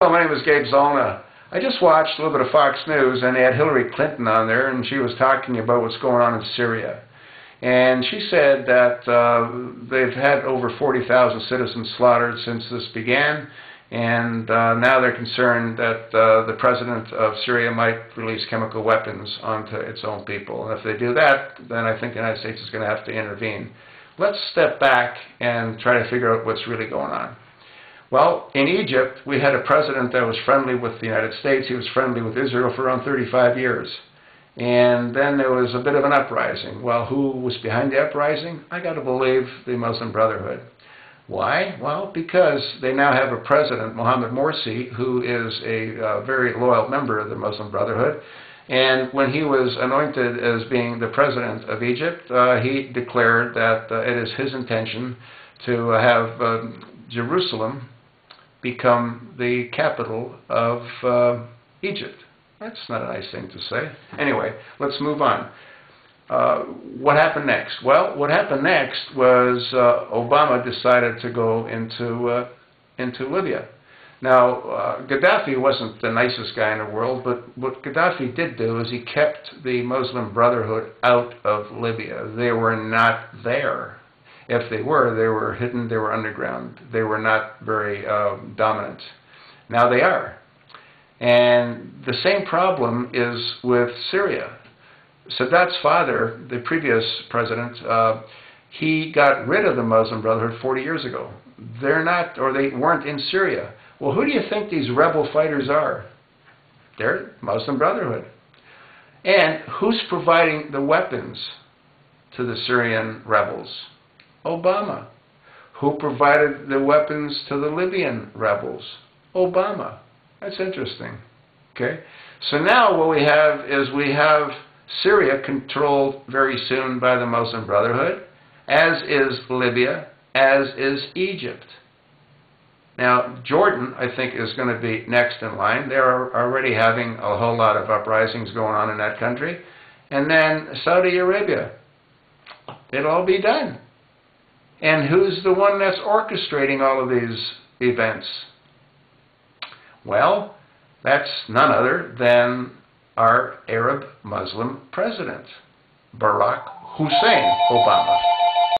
Hello, my name is Gabe Zollner. I just watched a little bit of Fox News, and they had Hillary Clinton on there, and she was talking about what's going on in Syria. And she said that they've had over 40,000 citizens slaughtered since this began, and now they're concerned that the president of Syria might release chemical weapons onto its own people. And if they do that, then I think the United States is going to have to intervene. Let's step back and try to figure out what's really going on. Well, in Egypt, we had a president that was friendly with the United States. He was friendly with Israel for around 35 years. And then there was a bit of an uprising. Well, who was behind the uprising? I got to believe the Muslim Brotherhood. Why? Well, because they now have a president, Mohammed Morsi, who is a very loyal member of the Muslim Brotherhood. And when he was anointed as being the president of Egypt, he declared that it is his intention to have Jerusalem become the capital of Egypt. That's not a nice thing to say. Anyway, let's move on. What happened next? Well, what happened next was Obama decided to go into Libya. Now, Gaddafi wasn't the nicest guy in the world, but what Gaddafi did do is he kept the Muslim Brotherhood out of Libya. They were not there. If they were hidden, they were underground. They were not very dominant. Now they are. And the same problem is with Syria. Sadat's father, the previous president, he got rid of the Muslim Brotherhood 40 years ago. They're not, or they weren't in Syria. Well, who do you think these rebel fighters are? They're Muslim Brotherhood. And who's providing the weapons to the Syrian rebels? Obama. Who provided the weapons to the Libyan rebels? Obama. That's interesting. Okay? So now what we have is we have Syria controlled very soon by the Muslim Brotherhood, as is Libya, as is Egypt. Now, Jordan, I think, is going to be next in line. They're already having a whole lot of uprisings going on in that country. And then Saudi Arabia. It'll all be done. And who's the one that's orchestrating all of these events? Well, that's none other than our Arab Muslim president, Barack Hussein Obama.